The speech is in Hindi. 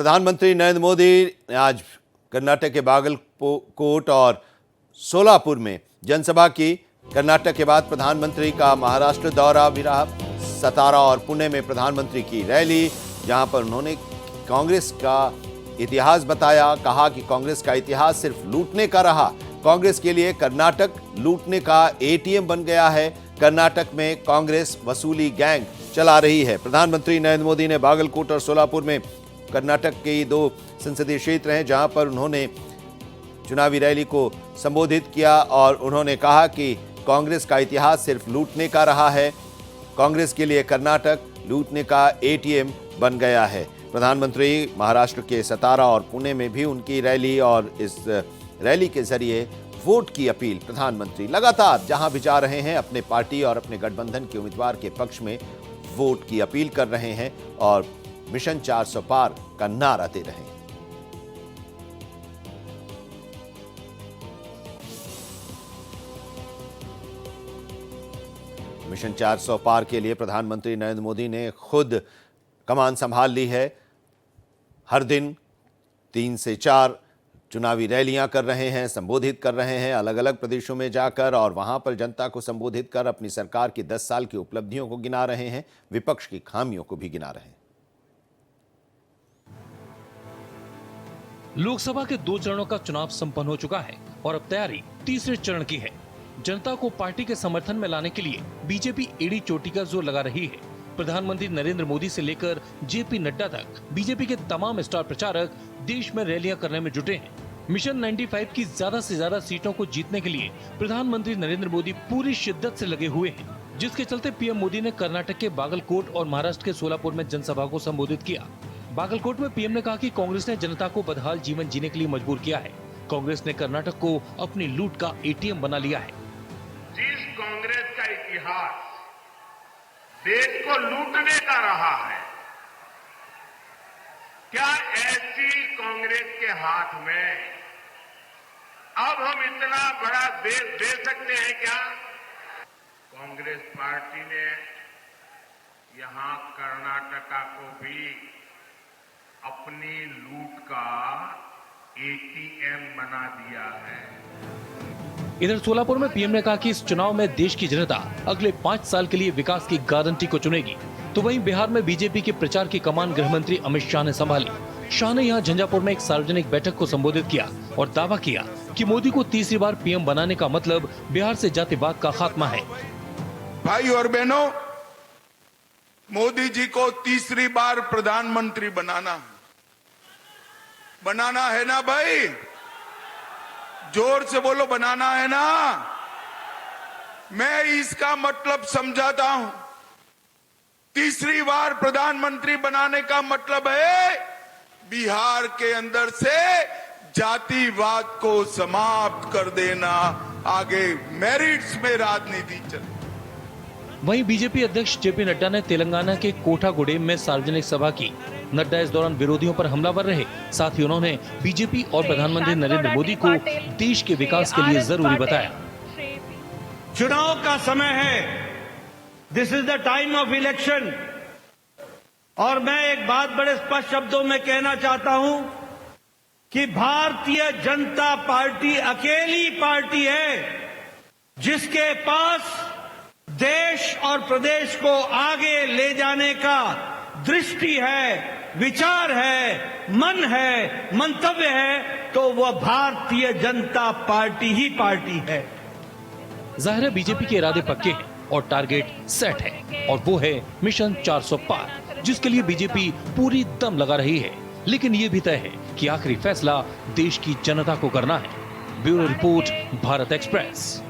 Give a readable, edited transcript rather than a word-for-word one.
प्रधानमंत्री नरेंद्र मोदी ने आज कर्नाटक के बागलकोट और सोलापुर में जनसभा की। कर्नाटक के बाद प्रधानमंत्री का महाराष्ट्र दौरा भी रहा। सतारा और पुणे में प्रधानमंत्री की रैली, जहां पर उन्होंने कांग्रेस का इतिहास बताया। कहा कि कांग्रेस का इतिहास सिर्फ लूटने का रहा। कांग्रेस के लिए कर्नाटक लूटने का एटीएम बन गया है। कर्नाटक में कांग्रेस वसूली गैंग चला रही है। प्रधानमंत्री नरेंद्र मोदी ने बागलकोट और सोलापुर में, कर्नाटक के 2 संसदीय क्षेत्र हैं, जहां पर उन्होंने चुनावी रैली को संबोधित किया और उन्होंने कहा कि कांग्रेस का इतिहास सिर्फ लूटने का रहा है। कांग्रेस के लिए कर्नाटक लूटने का एटीएम बन गया है। प्रधानमंत्री महाराष्ट्र के सतारा और पुणे में भी उनकी रैली, और इस रैली के जरिए वोट की अपील प्रधानमंत्री लगातार जहां भी जा रहे हैं अपने पार्टी और अपने गठबंधन के उम्मीदवार के पक्ष में वोट की अपील कर रहे हैं और मिशन 400 पार का नारा दे रहे हैं। मिशन 400 पार के लिए प्रधानमंत्री नरेंद्र मोदी ने खुद कमान संभाल ली है। हर दिन 3 से 4 चुनावी रैलियां कर रहे हैं, संबोधित कर रहे हैं अलग अलग प्रदेशों में जाकर, और वहां पर जनता को संबोधित कर अपनी सरकार की 10 साल की उपलब्धियों को गिना रहे हैं, विपक्ष की खामियों को भी गिना रहे हैं। लोकसभा के 2 चरणों का चुनाव संपन्न हो चुका है और अब तैयारी तीसरे चरण की है। जनता को पार्टी के समर्थन में लाने के लिए बीजेपी एड़ी चोटी का जोर लगा रही है। प्रधानमंत्री नरेंद्र मोदी से लेकर जेपी नड्डा तक बीजेपी के तमाम स्टार प्रचारक देश में रैलियां करने में जुटे हैं। मिशन 95 की ज्यादा से ज्यादा सीटों को जीतने के लिए प्रधानमंत्री नरेंद्र मोदी पूरी शिद्दत से लगे हुए हैं, जिसके चलते पीएम मोदी ने कर्नाटक के बागलकोट और महाराष्ट्र के सोलापुर में जनसभा को संबोधित किया। बागलकोट में पीएम ने कहा कि कांग्रेस ने जनता को बदहाल जीवन जीने के लिए मजबूर किया है। कांग्रेस ने कर्नाटक को अपनी लूट का एटीएम बना लिया है। जिस कांग्रेस का इतिहास देश को लूटने का रहा है, क्या ऐसी कांग्रेस के हाथ में अब हम इतना बड़ा देश दे सकते हैं क्या? कांग्रेस पार्टी ने यहां कर्नाटका को भी अपनी लूट का एटीएम बना दिया है। इधर सोलापुर में पीएम ने कहा कि इस चुनाव में देश की जनता अगले 5 साल के लिए विकास की गारंटी को चुनेगी। तो वहीं बिहार में बीजेपी के प्रचार की कमान गृह मंत्री अमित शाह ने संभाली। शाह ने यहां झंझापुर में एक सार्वजनिक बैठक को संबोधित किया और दावा किया कि मोदी को तीसरी बार पीएम बनाने का मतलब बिहार से जातिवाद का खात्मा है। भाई और बहनों, मोदी जी को तीसरी बार प्रधानमंत्री बनाना है ना भाई? जोर से बोलो, बनाना है ना? मैं इसका मतलब समझाता हूं। तीसरी बार प्रधानमंत्री बनाने का मतलब है बिहार के अंदर से जातिवाद को समाप्त कर देना, आगे मेरिट्स में राजनीति चले। वहीं बीजेपी अध्यक्ष जेपी नड्डा ने तेलंगाना के कोठागुडेम में सार्वजनिक सभा की। नड्डा इस दौरान विरोधियों पर हमलावर रहे। साथ ही उन्होंने बीजेपी और प्रधानमंत्री नरेंद्र मोदी को देश के विकास के लिए जरूरी बताया। चुनाव का समय है, this is the time of election, और मैं एक बात बड़े स्पष्ट शब्दों में कहना चाहता हूं कि भारतीय जनता पार्टी अकेली पार्टी है जिसके पास देश और प्रदेश को आगे ले जाने का दृष्टि है, विचार है, मन है, मंतव्य है, तो वह भारतीय जनता पार्टी ही पार्टी है। जाहिर है बीजेपी के इरादे पक्के हैं और टारगेट सेट है, और वो है मिशन 400 पार, जिसके लिए बीजेपी पूरी दम लगा रही है। लेकिन ये भी तय है कि आखिरी फैसला देश की जनता को करना है। Bureau report, Bharat express.